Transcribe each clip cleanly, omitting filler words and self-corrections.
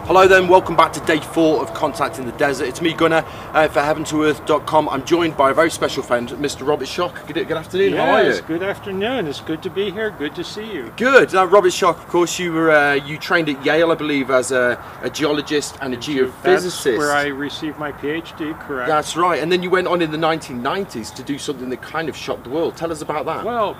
Hello then, welcome back to day 4 of Contact in the Desert. It's me, Gunnar, for heaventoearth.com. I'm joined by a very special friend, Mr. Robert SCHOCH. Good afternoon, how are you? Yes, good afternoon. It's good to be here. Good to see you. Good. Now, Robert SCHOCH, of course, you trained at Yale, I believe, as a geologist and a geophysicist. That's where I received my PhD, correct? That's right. And then you went on in the 1990s to do something that kind of shocked the world. Tell us about that. Well,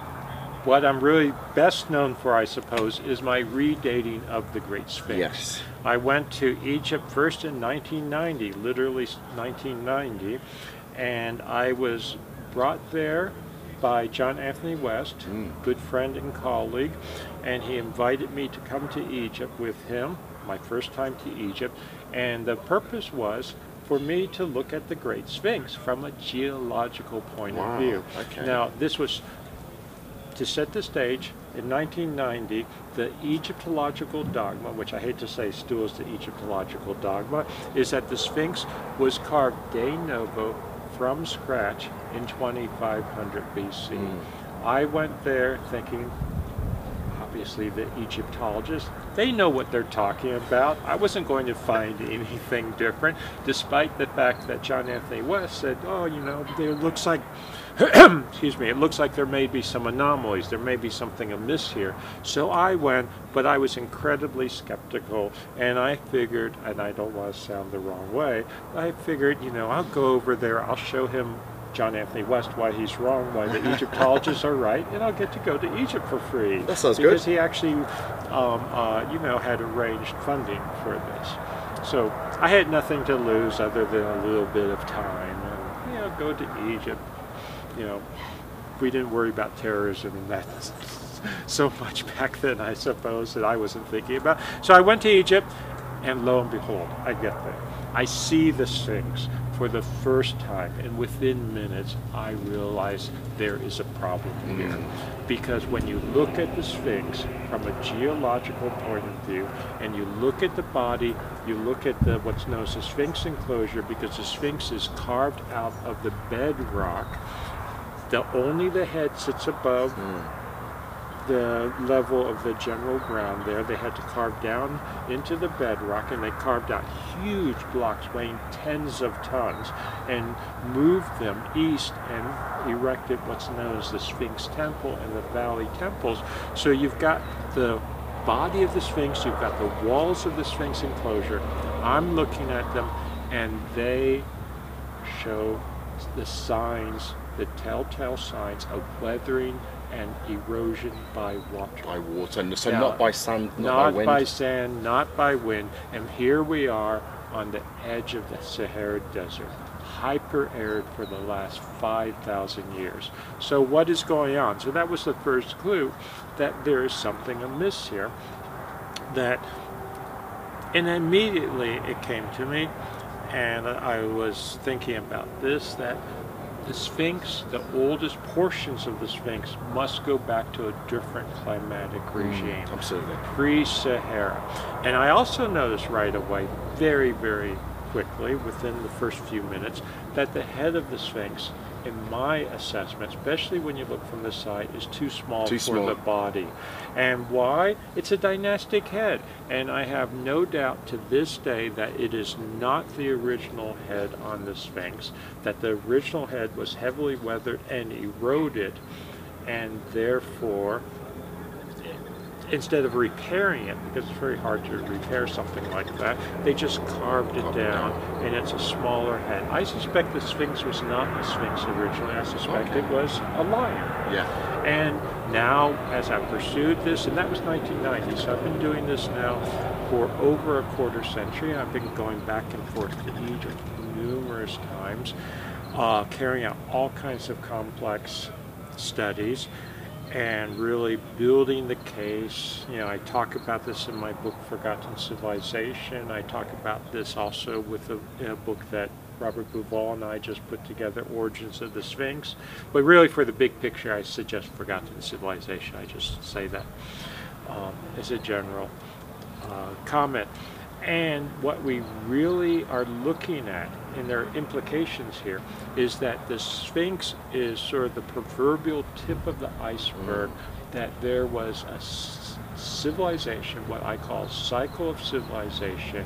what I'm really best known for, I suppose, is my redating of the Great Sphinx. Yes. I went to Egypt first in 1990, literally 1990, and I was brought there by John Anthony West, good friend and colleague, and he invited me to come to Egypt with him, my first time to Egypt, and the purpose was for me to look at the Great Sphinx from a geological point of view. Okay. Now, this was to set the stage. In 1990, the Egyptological dogma, which I hate to say still is the Egyptological dogma, is that the Sphinx was carved de novo from scratch in 2500 BC. I went there thinking, obviously the Egyptologists, they know what they're talking about. I wasn't going to find anything different, despite the fact that John Anthony West said, oh, you know, it looks like excuse me, it looks like there may be some anomalies, there may be something amiss here. So I went, but I was incredibly skeptical, and I figured, and I don't want to sound the wrong way, I figured, you know, I'll go over there, I'll show him, John Anthony West, why he's wrong, why the Egyptologists are right, and I'll get to go to Egypt for free. That sounds because good. He actually, you know, had arranged funding for this. So I had nothing to lose other than a little bit of time, and, you know, go to Egypt. You know, we didn't worry about terrorism and that so much back then, I suppose, that I wasn't thinking about. So I went to Egypt, and lo and behold, I get there. I see the Sphinx for the first time, and within minutes, I realize there is a problem here. Because when you look at the Sphinx from a geological point of view, and you look at the body, you look at the what's known as the Sphinx enclosure, because the Sphinx is carved out of the bedrock. Only the head sits above the level of the general ground there. They had to carve down into the bedrock, and they carved out huge blocks weighing tens of tons and moved them east and erected what's known as the Sphinx Temple and the Valley Temples. So you've got the body of the Sphinx, you've got the walls of the Sphinx enclosure. I'm looking at them, and they show the signs, the telltale signs of weathering and erosion by water. By water, so now, not by sand, not by wind? Not by sand, not by wind. And here we are on the edge of the Sahara Desert, hyper-arid for the last 5,000 years. So what is going on? So that was the first clue that there is something amiss here. And immediately it came to me, and I was thinking about this, that the Sphinx, the oldest portions of the Sphinx, must go back to a different climatic regime. Absolutely. Pre-Sahara. And I also noticed right away, very, very quickly, within the first few minutes, that the head of the Sphinx, in my assessment, especially when you look from the side, is too small for the body. And why? It's a dynastic head. And I have no doubt to this day that it is not the original head on the Sphinx, that the original head was heavily weathered and eroded, and therefore, instead of repairing it, because it's very hard to repair something like that, they just carved it down, and it's a smaller head. I suspect the Sphinx was not a Sphinx originally. I suspect it was a lion. Yeah. And now, as I pursued this, and that was 1990, so I've been doing this now for over a quarter century. I've been going back and forth to Egypt numerous times, carrying out all kinds of complex studies, and really building the case. You know, I talk about this in my book, Forgotten Civilization. I talk about this also with a book that Robert Bouval and I just put together, Origins of the Sphinx. But really, for the big picture, I suggest Forgotten Civilization. I just say that as a general comment. And what we really are looking at, and there are implications here, is that the Sphinx is sort of the proverbial tip of the iceberg that there was a civilization, what I call cycle of civilization,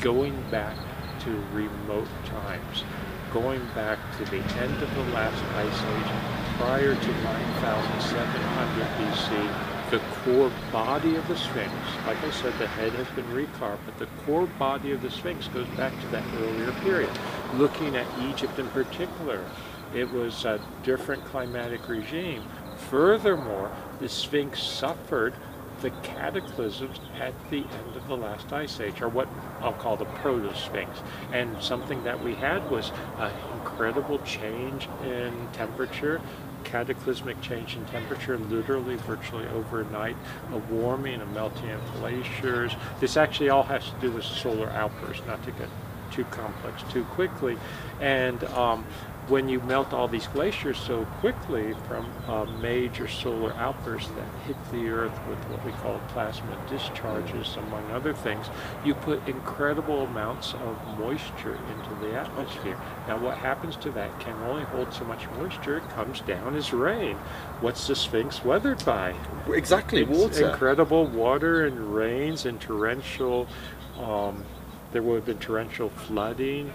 going back to remote times, going back to the end of the last ice age, prior to 9,700 BC. The core body of the Sphinx, like I said, the head has been recarved, but the core body of the Sphinx goes back to that earlier period. Looking at Egypt in particular, it was a different climatic regime. Furthermore, the Sphinx suffered the cataclysms at the end of the last ice age, or what I'll call the proto-Sphinx. And something that we had was an incredible change in temperature, cataclysmic change in temperature, literally virtually overnight, a warming, a melting of glaciers. This actually all has to do with solar outbursts, not to get too complex too quickly. And when you melt all these glaciers so quickly from major solar outbursts that hit the Earth with what we call plasma discharges, among other things, you put incredible amounts of moisture into the atmosphere. Now what happens to that can only hold so much moisture, it comes down as rain. What's the Sphinx weathered by? Exactly, water. Incredible water and rains and torrential, there would have been torrential flooding.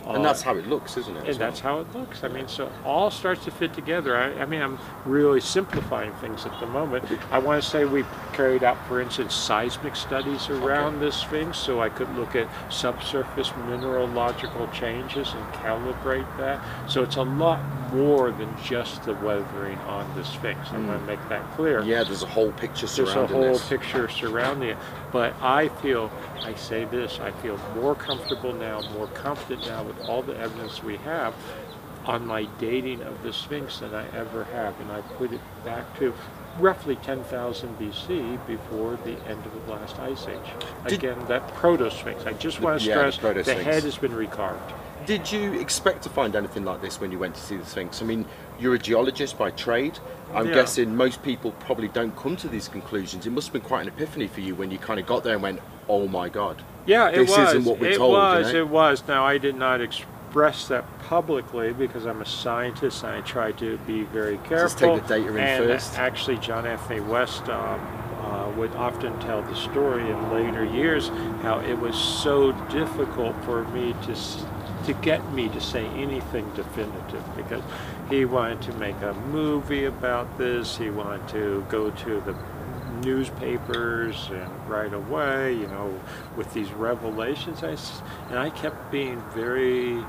And that's how it looks, isn't it? And that's how it looks. I mean, so it all starts to fit together. I mean, I'm really simplifying things at the moment. I want to say we carried out, for instance, seismic studies around this Sphinx, so I could look at subsurface mineralogical changes and calibrate that. So it's a lot more than just the weathering on the Sphinx. I want to make that clear. Yeah, there's a whole picture surrounding this. There's a whole picture surrounding it. But I feel more comfortable now, more confident now with all the evidence we have on my dating of the Sphinx than I ever have. And I put it back to roughly 10,000 BC before the end of the last ice age. Again, that proto-Sphinx. I just want to stress the head has been recarved. Did you expect to find anything like this when you went to see the Sphinx? I mean, you're a geologist by trade. I'm guessing most people probably don't come to these conclusions. It must have been quite an epiphany for you when you kind of got there and went, oh my God. Yeah, it was. This isn't what we're told. It was. Now, I did not express that publicly because I'm a scientist and I try to be very careful. Just take the data in first. Actually, John Anthony West would often tell the story in later years how it was so difficult for me to get me to say anything definitive, because he wanted to make a movie about this, he wanted to go to the newspapers and right away, you know, with these revelations. And I kept being very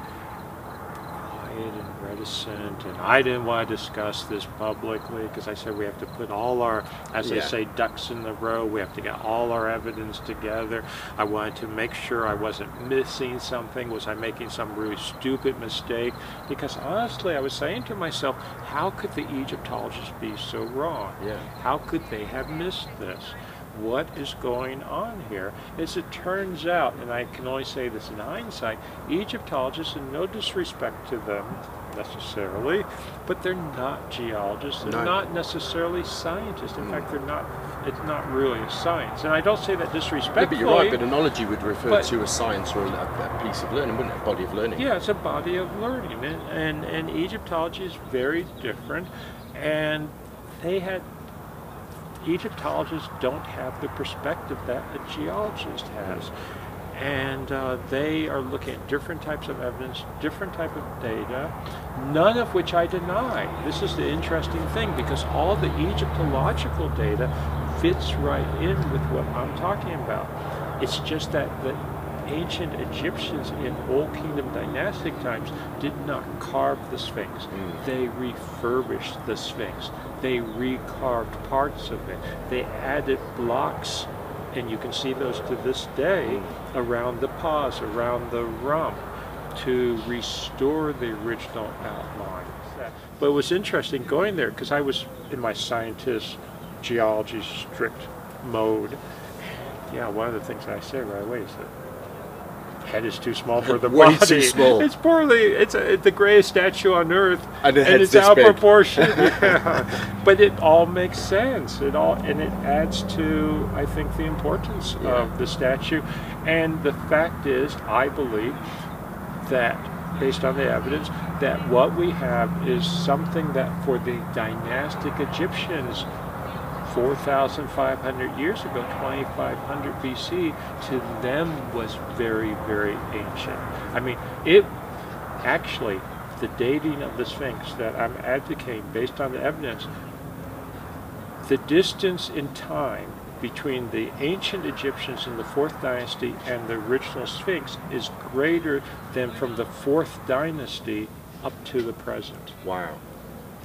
quiet and reticent, and I didn't want to discuss this publicly because I said we have to put all our, as they say, ducks in the row. We have to get all our evidence together. I wanted to make sure I wasn't missing something. Was I making some really stupid mistake? Because honestly, I was saying to myself, how could the Egyptologists be so wrong? How could they have missed this? What is going on here? As it turns out, and I can only say this in hindsight, Egyptologists, and no disrespect to them necessarily, but they're not geologists, they're not necessarily scientists. In fact, it's not really a science. And I don't say that disrespectfully. But you're right, but analogy would refer to a science or a piece of learning, wouldn't it? A body of learning. Yeah, it's a body of learning. And Egyptology is very different, and Egyptologists don't have the perspective that a geologist has. And they are looking at different types of evidence, different type of data, none of which I deny. This is the interesting thing, because all the Egyptological data fits right in with what I'm talking about. It's just that the ancient Egyptians in Old Kingdom dynastic times did not carve the Sphinx. They refurbished the Sphinx. They recarved parts of it. They added blocks, and you can see those to this day, around the paws, around the rump, to restore the original outline. But it was interesting going there, because I was in my scientist geology strict mode. Yeah, one of the things I say right away is that head is too small for the Way body. too small. It's the greatest statue on earth, and it's out of proportion. But it all makes sense. It adds to, I think, the importance of the statue. And the fact is, I believe that, based on the evidence, that what we have is something that for the dynastic Egyptians 4,500 years ago, 2,500 BC, to them was very, very ancient. I mean, it actually, the dating of the Sphinx that I'm advocating based on the evidence, the distance in time between the ancient Egyptians in the 4th dynasty and the original Sphinx is greater than from the 4th dynasty up to the present. Wow.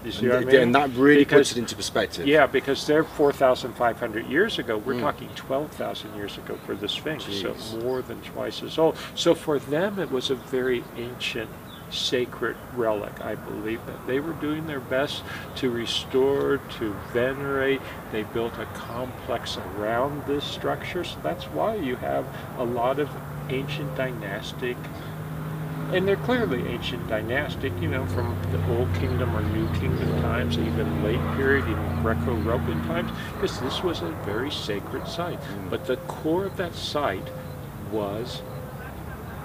You see what I mean? And that really puts it into perspective. Yeah, because they're 4,500 years ago. We're talking 12,000 years ago for the Sphinx, Jeez. so more than twice as old. So for them, it was a very ancient, sacred relic, I believe, that they were doing their best to restore, to venerate. They built a complex around this structure, so that's why you have a lot of ancient dynastic, and they're clearly ancient dynastic, you know, from the Old Kingdom or New Kingdom times, even late period, even Greco-Roman times, because this was a very sacred site. But the core of that site was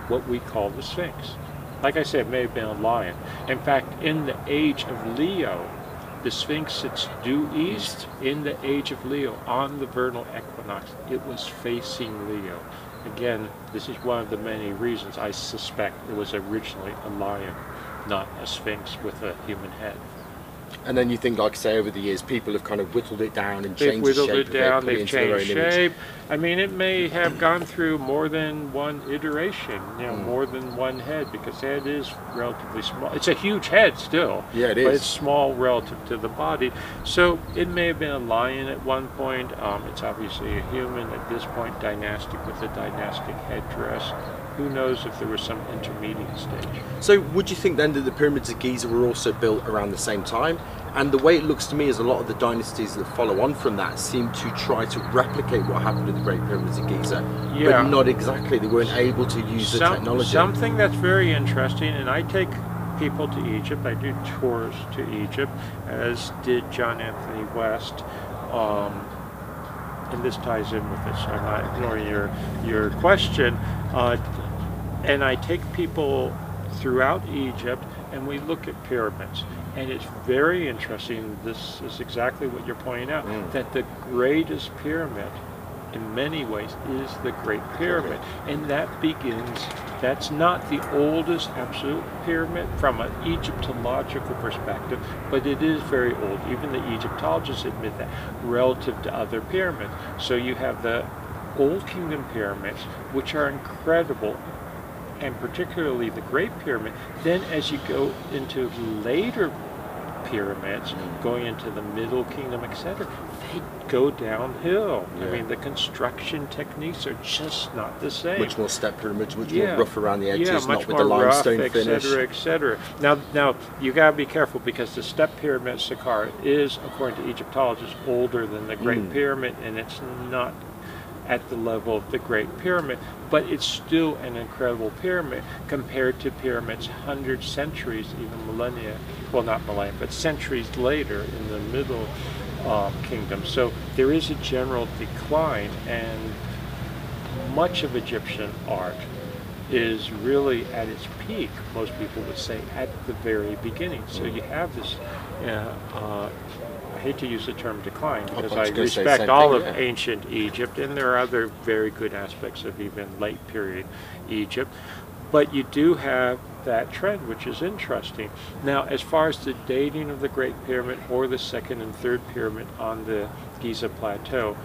what we call the Sphinx. Like I said, it may have been a lion. In fact, in the age of Leo, the Sphinx sits due east. In the age of Leo, on the vernal equinox, it was facing Leo. Again, this is one of the many reasons I suspect it was originally a lion, not a Sphinx with a human head. And then you think, like I say, over the years, people have kind of whittled it down and They've changed the shape whittled of it down, put it they've into their own changed image. shape. I mean, it may have gone through more than one iteration, you know, more than one head, because the head is relatively small. It's a huge head still, Yeah, it is. but it's small relative to the body. So it may have been a lion at one point. It's obviously a human at this point, dynastic with a dynastic headdress. Who knows if there was some intermediate stage. So would you think then that the pyramids of Giza were also built around the same time? And the way it looks to me is a lot of the dynasties that follow on from that seem to try to replicate what happened in the Great Pyramids of Giza, Yeah. but not exactly. They weren't able to use the technology. Something that's very interesting, and I take people to Egypt. I do tours to Egypt, as did John Anthony West. And this ties in with this, so I'm not ignoring your question. And I take people throughout Egypt, and we look at pyramids. And it's very interesting, this is exactly what you're pointing out, that the greatest pyramid, in many ways, is the Great Pyramid. And that begins, that's not the oldest absolute pyramid from an Egyptological perspective, but it is very old. Even the Egyptologists admit that, relative to other pyramids. So you have the Old Kingdom pyramids, which are incredible, and particularly the Great Pyramid. Then as you go into later pyramids, going into the Middle Kingdom, etc., they go downhill. Yeah. I mean, the construction techniques are just not the same. Much more step pyramids, much more rough around the edges, much not with more the limestone rough, finish. etc. Now you gotta be careful, because the step pyramid Saqqara is, according to Egyptologists, older than the Great Pyramid, and it's not at the level of the Great Pyramid, but it's still an incredible pyramid compared to pyramids hundreds, centuries, even millennia, well, not millennia, but centuries later in the Middle Kingdom. So there is a general decline, and much of Egyptian art is really at its peak, most people would say, at the very beginning. So you have this, I hate to use the term decline, because I respect all of ancient Egypt, and there are other very good aspects of even late period Egypt, but you do have that trend, which is interesting. Now, as far as the dating of the Great Pyramid or the second and third pyramid on the Giza Plateau,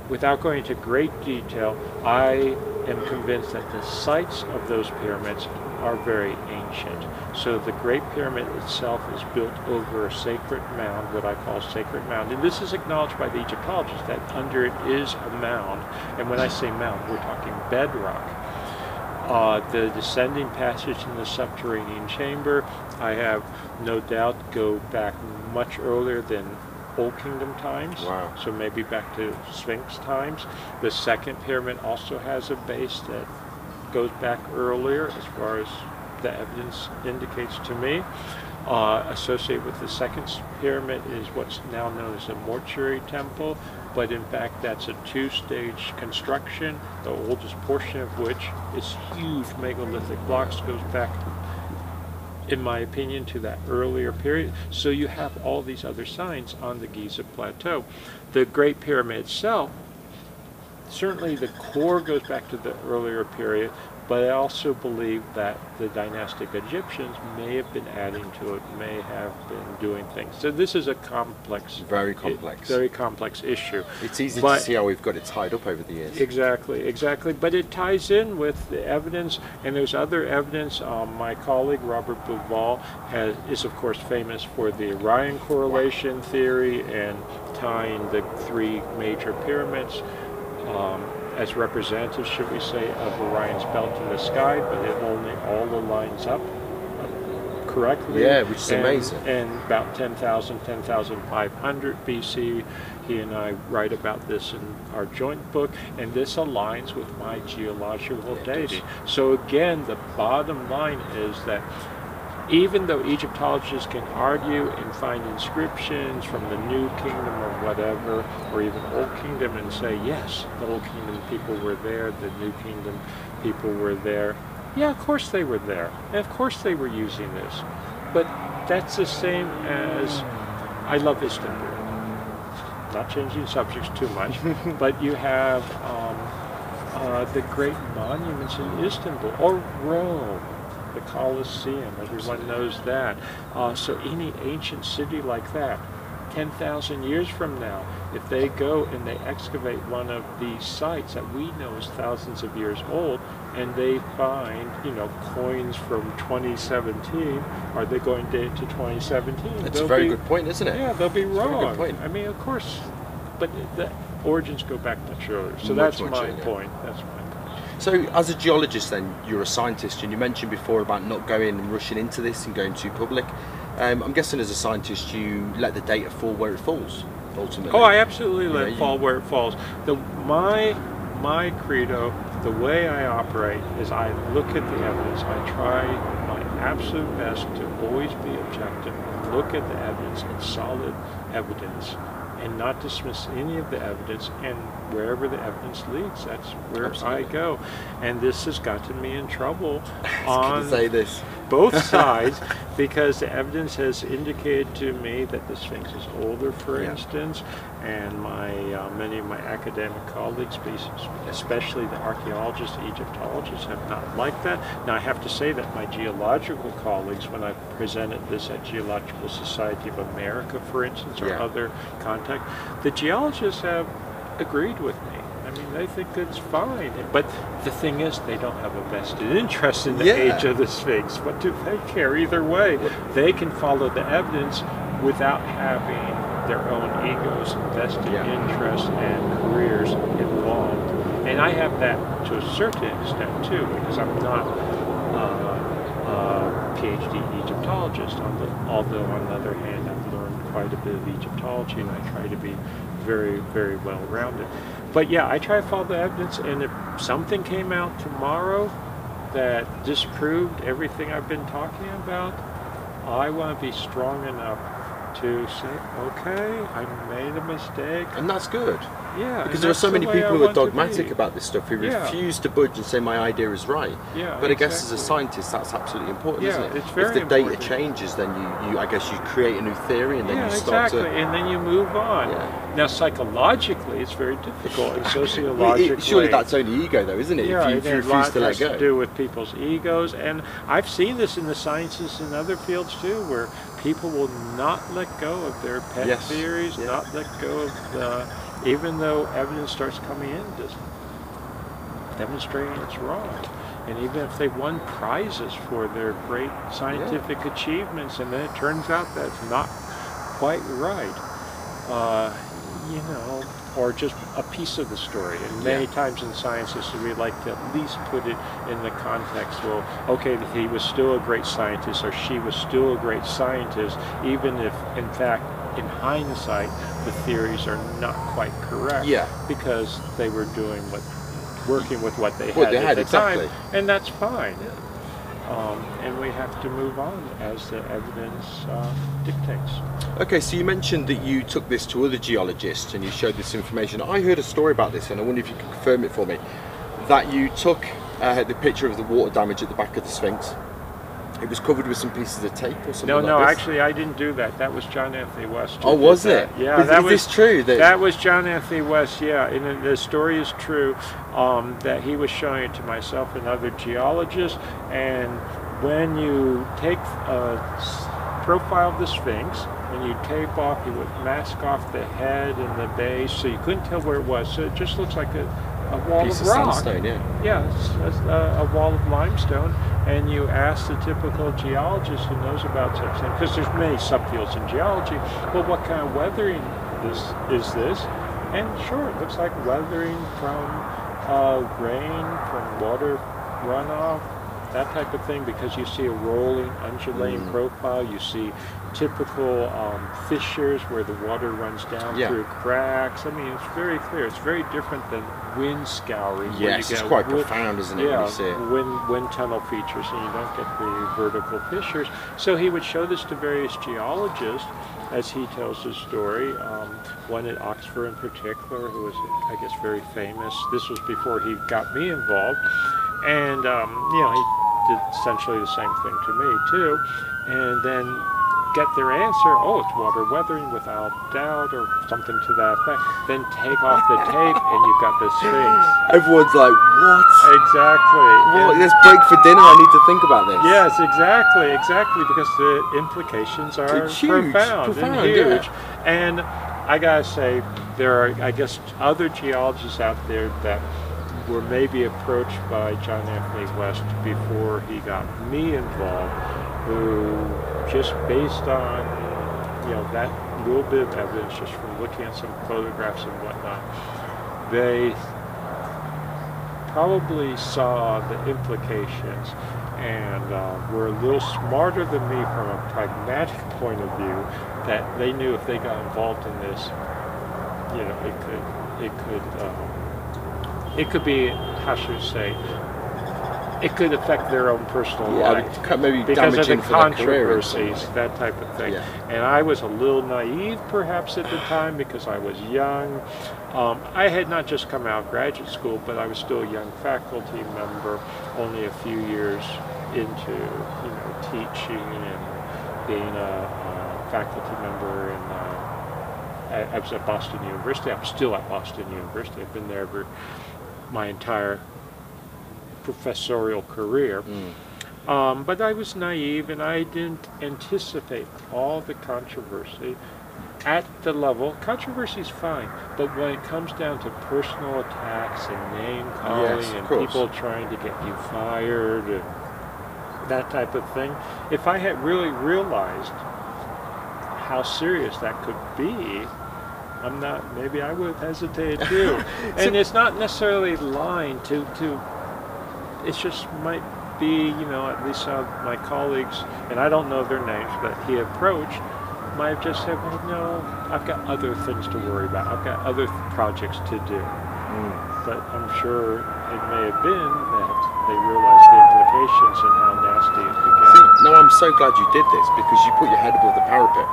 without going into great detail, I am convinced that the sites of those pyramids are very ancient. So the Great Pyramid itself is built over a sacred mound, what I call sacred mound. And this is acknowledged by the Egyptologists, that under it is a mound. And when I say mound, we're talking bedrock. The descending passage in the subterranean chamber, I have no doubt, go back much earlier than Old Kingdom times, Wow. so maybe back to Sphinx times. The second pyramid also has a base that goes back earlier, as far as the evidence indicates to me. Associated with the second pyramid is what's now known as the Mortuary Temple, but in fact that's a two-stage construction, the oldest portion of which is huge megalithic blocks, goes back in my opinion, to that earlier period. So you have all these other signs on the Giza Plateau. The Great Pyramid itself, certainly the core goes back to the earlier period, but I also believe that the dynastic Egyptians may have been adding to it, may have been doing things. So this is a complex, very complex issue. It's easy to see how we've got it tied up over the years. Exactly. But it ties in with the evidence, and there's other evidence. My colleague Robert Bouval is of course famous for the Orion correlation theory and tying the three major pyramids as representatives, should we say, of Orion's belt in the sky, but it only all lines up correctly. Yeah, which is amazing. And about 10,500 BC, he and I write about this in our joint book, and this aligns with my geological dating. So again, the bottom line is that even though Egyptologists can argue and find inscriptions from the New Kingdom or whatever, or even Old Kingdom, and say, yes, the Old Kingdom people were there, the New Kingdom people were there. Yeah, of course they were there, and of course they were using this. But that's the same as, I love Istanbul. Not changing subjects too much, but you have the great monuments in Istanbul, or Rome. The Colosseum, everyone knows that. So any ancient city like that, 10,000 years from now, if they go and they excavate one of these sites that we know is thousands of years old, and they find, coins from 2017, are they going to 2017? That's a very good point, isn't it? Yeah, they'll be wrong. Very good point. I mean, of course, but the origins go back much earlier. So that's my point. That's my point. So as a geologist then, you're a scientist, and you mentioned before about not going and rushing into this and going too public. I'm guessing as a scientist you let the data fall where it falls, ultimately. Oh, I absolutely let it fall where it falls. My credo, the way I operate, is I look at the evidence. I try my absolute best to always be objective, look at the evidence and solid evidence, and not dismiss any of the evidence, and wherever the evidence leads, that's where I go. And this has gotten me in trouble on both sides, because the evidence has indicated to me that the Sphinx is older, for instance, and many of my academic colleagues, especially the archaeologists, Egyptologists, have not liked that. Now I have to say that my geological colleagues, when I presented this at Geological Society of America, for instance, or other contact, the geologists have agreed with me. I mean, they think it's fine. But the thing is, they don't have a vested interest in the age of the Sphinx. What do they care either way? They can follow the evidence without having their own egos, vested interests, and careers involved. And I have that to a certain extent too, because I'm not a PhD Egyptologist, although on the other hand I've learned quite a bit of Egyptology, and I try to be very, very well rounded. But yeah, I try to follow the evidence, and if something came out tomorrow that disproved everything I've been talking about, I want to be strong enough to say, okay, I made a mistake. And that's good. Yeah. Because there are so many people who are dogmatic about this stuff, who refuse to budge and say my idea is right. Yeah, but I guess as a scientist, that's absolutely important, isn't it? It's very important. If the data important. changes, then I guess you create a new theory, and then you start to... and then you move on. Yeah. Now, psychologically, it's very difficult, and sociologically... Surely that's only ego, though, isn't it? Yeah, if you refuse to let go. It has to do with people's egos, and I've seen this in the sciences and other fields, too, where people will not let go of their pet theories, not let go of the... Even though evidence starts coming in, just demonstrating it's wrong. And even if they've won prizes for their great scientific achievements, and then it turns out that's not quite right, or just a piece of the story. And many times in sciences, we like to at least put it in the context, well, okay, he was still a great scientist, or she was still a great scientist, even if, in fact, in hindsight, the theories are not quite correct, because they were working with what they had at the time, and that's fine. And we have to move on as the evidence dictates. Okay, so you mentioned that you took this to other geologists and you showed this information. I heard a story about this, and I wonder if you can confirm it for me, that you took the picture of the water damage at the back of the Sphinx, It was covered with some pieces of tape or something. No, like no, this? actually, I didn't do that. That was John Anthony West. Oh, was it? Yeah, that was true. That was John Anthony West. Yeah, and the story is true. That he was showing it to myself and other geologists. And when you take a profile of the Sphinx, when you tape off, you would mask off the head and the base, so you couldn't tell where it was. So it just looks like a wall piece of of rock. sandstone, yeah. Yeah, it's a wall of limestone, and you ask the typical geologist who knows about such things, because there's many subfields in geology, well, what kind of weathering is this? And sure, it looks like weathering from rain, from water runoff, that type of thing, because you see a rolling, undulating profile. You see typical fissures where the water runs down through cracks. I mean, it's very clear. It's very different than wind scouring. Yes, it's quite profound, isn't it? Yeah, when you see it? wind tunnel features, and you don't get the vertical fissures. So he would show this to various geologists as he tells his story. One at Oxford in particular, who was, I guess, very famous. This was before he got me involved. And, you know, he did essentially the same thing to me, too. And then get their answer, oh, it's water weathering without doubt, or something to that effect. Then take off the tape, and you've got the Sphinx. Everyone's like, what? Exactly. What? Let's break for dinner, I need to think about this. Yes, exactly, because the implications are huge, profound and huge. Yeah. And I gotta say, there are, I guess, other geologists out there that were maybe approached by John Anthony West before he got me involved, who just based on, you know, that little bit of evidence, just from looking at some photographs and whatnot, they probably saw the implications and were a little smarter than me from a pragmatic point of view, that they knew if they got involved in this, you know, it could be, how should I say, it could affect their own personal life, maybe because of the damaging for their career controversies, that type of thing. Yeah. And I was a little naive, perhaps, at the time, because I was young. I had not just come out of graduate school, but I was still a young faculty member, only a few years into, you know, teaching and being a faculty member. And I was at Boston University. I'm still at Boston University. I've been there for my entire professorial career. But I was naive, and I didn't anticipate all the controversy at the level. Controversy is fine, but when it comes down to personal attacks and name calling and people trying to get you fired and that type of thing, if I had really realized how serious that could be, maybe I would have hesitated too. And it's not necessarily lying to it just might be, you know, at least some of my colleagues, and I don't know their names, but he approached, might have just said, well, no, I've got other things to worry about. I've got other projects to do. But I'm sure it may have been that they realized the implications and how nasty it could get. See, no, I'm so glad you did this, because you put your head above the parapet.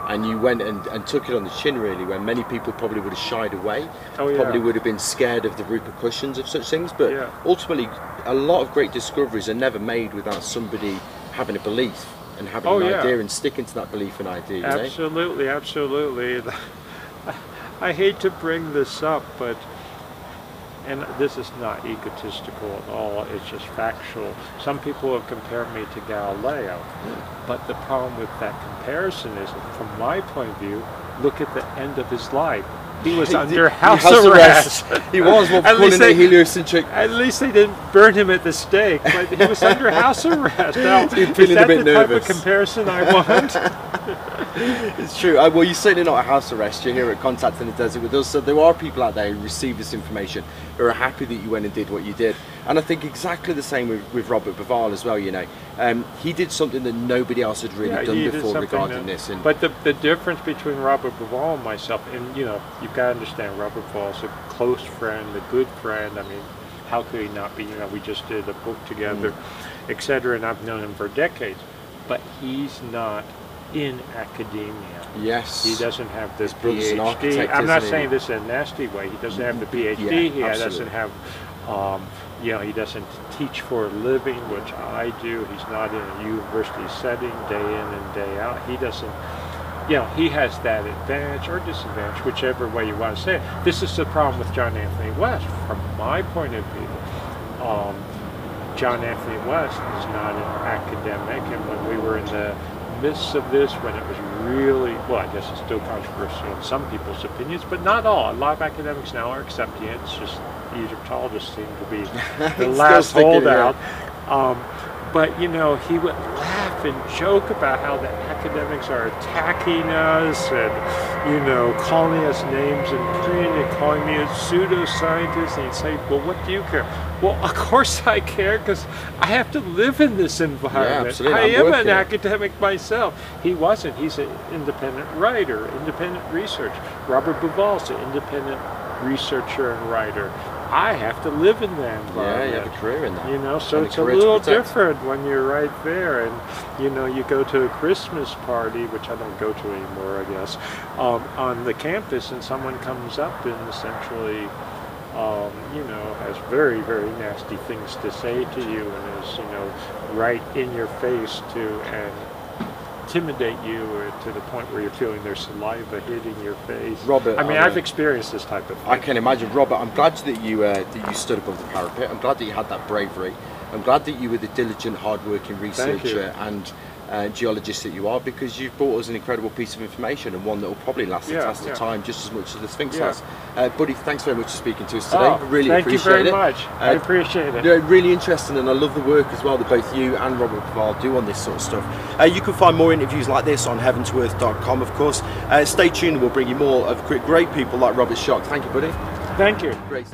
And you went and took it on the chin, really, when many people probably would have shied away, probably would have been scared of the repercussions of such things. But ultimately, a lot of great discoveries are never made without somebody having a belief and having an idea and sticking to that belief and idea. Absolutely, absolutely. I hate to bring this up, but, and this is not egotistical at all, it's just factual. Some people have compared me to Galileo, but the problem with that comparison is, from my point of view, look at the end of his life. He was under house arrest. He was, at least they didn't burn him at the stake, but he was under house arrest. Now, is that the type of comparison I want? It's true. Well, you're certainly not at house arrest. You're here at Contact in the Desert with us. So there are people out there who receive this information, who are happy that you went and did what you did. And I think exactly the same with Robert Bauval as well, you know. He did something that nobody else had really done before regarding this. But the difference between Robert Bauval and myself, and, you know, you've got to understand, Robert Bauval is a close friend, a good friend. I mean, how could he not be? You know, we just did a book together, etc., and I've known him for decades. But he's not in academia. Yes. He doesn't have the PH.D. I'm not saying this in a nasty way. He doesn't have the PH.D. He doesn't have You know, he doesn't teach for a living, which I do. He's not in a university setting day in and day out. He doesn't, you know, he has that advantage or disadvantage, whichever way you want to say it. This is the problem with John Anthony West. From my point of view, John Anthony West is not an academic, and when we were in the midst of this, when it was really, well, I guess it's still controversial in some people's opinions, but not all. A lot of academics now are accepting it. It's just Egyptologists seem to be the last holdout. But, you know, he would laugh and joke about how the academics are attacking us and, you know, calling us names in print and calling me a pseudoscientist. And he'd say, well, what do you care? Well, of course I care, because I have to live in this environment. Yeah, absolutely. I am an academic myself. He wasn't. He's an independent writer, independent researcher. Robert Bauval's an independent researcher and writer. I have to live in that environment. Yeah, you have a career in that. You know, so it's a little different when you're right there. And, you know, you go to a Christmas party, which I don't go to anymore, I guess, on the campus, and someone comes up and essentially, you know, has very, very nasty things to say to you, and is, you know, right in your face and intimidate you to the point where you're feeling their saliva hitting your face. Robert, I mean, I've experienced this type of thing. I can imagine. Robert, I'm glad that you stood above the parapet. I'm glad that you had that bravery. I'm glad that you were the diligent, hard-working researcher and geologist that you are, because you've brought us an incredible piece of information, and one that will probably last the test of time just as much as the Sphinx has. Buddy, thanks very much for speaking to us today. Really appreciate it. Thank you very much. I appreciate it. Really interesting, and I love the work as well that both you and Robert Bauval do on this sort of stuff. You can find more interviews like this on heaventoearth.com, of course. Stay tuned, and we'll bring you more of great people like Robert Schoch. Thank you, buddy. Thank you. Great.